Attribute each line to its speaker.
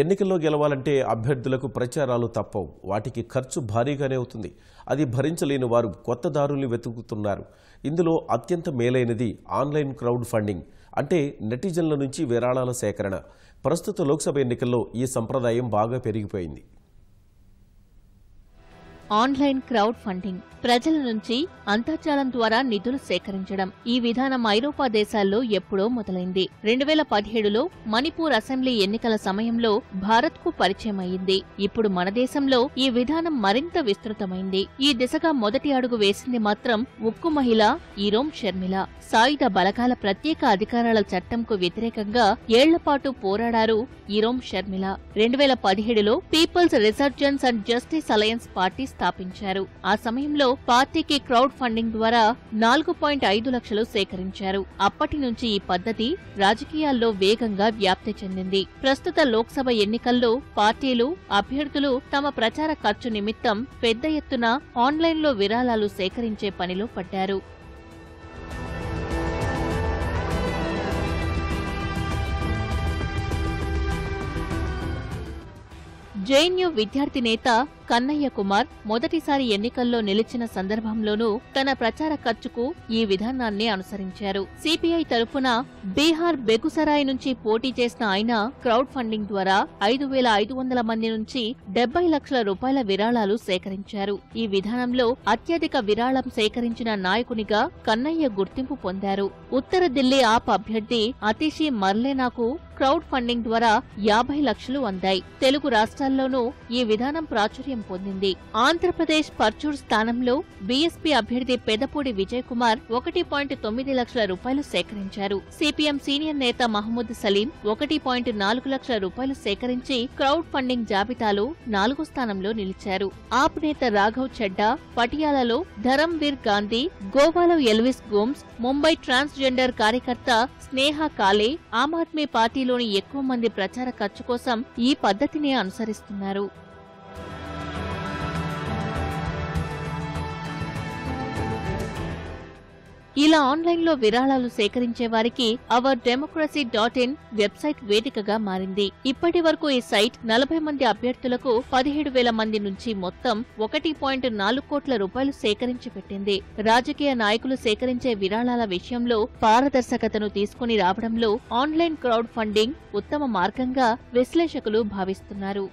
Speaker 1: ఎన్నికల్లో గెలవాలంటే అభ్యర్థులకు ప్రచారాలు తప్పవు. వాటికి ఖర్చు భారీగానే అవుతుంది. అది భరించలేని వారు కొత్త దారుల్ని వెతుకుతున్నారు. ఇందులో అత్యంత మేలైనది ఆన్లైన్ క్రౌడ్ ఫండింగ్, అంటే నెటిజన్ల నుంచి విరాళాల సేకరణ. ప్రస్తుత లోక్సభ ఎన్నికల్లో ఈ సంప్రదాయం బాగా పెరిగిపోయింది.
Speaker 2: ఆన్లైన్ క్రౌడ్ ఫండింగ్, ప్రజల నుంచి అంతర్జాలం ద్వారా నిధులు సేకరించడం. ఈ విధానం ఐరోపా దేశాల్లో ఎప్పుడో మొదలైంది. 2017లో మణిపూర్ అసెంబ్లీ ఎన్నికల సమయంలో భారత్కు పరిచయం అయింది. ఇప్పుడు మన దేశంలో ఈ విధానం మరింత విస్తృతమైంది. ఈ దిశగా మొదటి అడుగు వేసింది మాత్రం ఉక్కు మహిళ ఈరోం షర్మిల. సాయుధ బలగాల ప్రత్యేక అధికారాల చట్టంకు వ్యతిరేకంగా ఏళ్లపాటు పోరాడారు ఈరోం షర్మిల. 2017లో పీపుల్స్ రిసర్జెన్స్ అండ్ జస్టిస్ అలయన్స్ పార్టీ స్థాపించారు. ఆ సమయంలో పార్టీకి క్రౌడ్ ఫండింగ్ ద్వారా 4.5 లక్షలు సేకరించారు. అప్పటి నుంచి ఈ పద్ధతి రాజకీయాల్లో వేగంగా వ్యాప్తి చెందింది. ప్రస్తుత లోక్సభ ఎన్నికల్లో పార్టీలు, అభ్యర్థులు తమ ప్రచార ఖర్చు నిమిత్తం పెద్ద ఎత్తున ఆన్లైన్లో విరాళాలు సేకరించే పనిలో పడ్డారు. జేఎన్యూ విద్యార్థి నేత కన్నయ్య కుమార్ మొదటిసారి ఎన్నికల్లో నిలిచిన సందర్భంలోనూ తన ప్రచార ఖర్చుకు ఈ విధానాన్ని అనుసరించారు. సిపిఐ తరఫున బీహార్ బెగుసరాయ్ నుంచి పోటీ చేసిన ఆయన క్రౌడ్ ఫండింగ్ ద్వారా 5,500 మంది నుంచి 70 లక్షల రూపాయల విరాళాలు సేకరించారు. ఈ విధానంలో అత్యధిక విరాళం సేకరించిన నాయకునిగా కన్నయ్య గుర్తింపు పొందారు. ఉత్తర ఢిల్లీ ఆప్ అభ్యర్థి అతిషి మర్లేనాకు క్రౌడ్ ఫండింగ్ ద్వారా 50 లక్షలు అందాయి. తెలుగు రాష్ట్రాల్లోనూ ఈ విధానం ప్రాచుర్యం పొందింది. ఆంధ్రప్రదేశ్ పర్చూర్ స్థానంలో బీఎస్పీ అభ్యర్థి పెదపూడి విజయ్ కుమార్ 1.9 లక్షల రూపాయలు సేకరించారు. సిపిఎం సీనియర్ నేత మహమూద్ సలీం 1.4 లక్షల రూపాయలు సేకరించి క్రౌడ్ ఫండింగ్ జాబితాలో 4వ స్థానంలో నిలిచారు. ఆప్ నేత రాఘవ్ చెడ్డా పటియాలలో ధరంవీర్ గాంధీ, గోవాలో ఎల్విస్ గోమ్స్, ముంబై ట్రాన్స్జెండర్ కార్యకర్త స్నేహ కాలే ఆమ్ ఆద్మీ పార్టీలోని ఎక్కువ మంది ప్రచార ఖర్చు కోసం ఈ పద్ధతిని అనుసరిస్తున్నారు. ఇలా ఆన్లైన్లో విరాళాలు సేకరించే వారికి ourdemocracy.in వెబ్సైట్ వేదికగా మారింది. ఇప్పటి వరకు ఈ సైట్ 40 మంది అభ్యర్థులకు 17,000 మంది నుంచి మొత్తం 1.4 కోట్ల రూపాయలు సేకరించి పెట్టింది. రాజకీయ నాయకులు సేకరించే విరాళాల విషయంలో పారదర్శకతను తీసుకుని రావడంలో ఆన్లైన్ క్రౌడ్ ఫండింగ్ ఉత్తమ మార్గంగా విశ్లేషకులు భావిస్తున్నారు.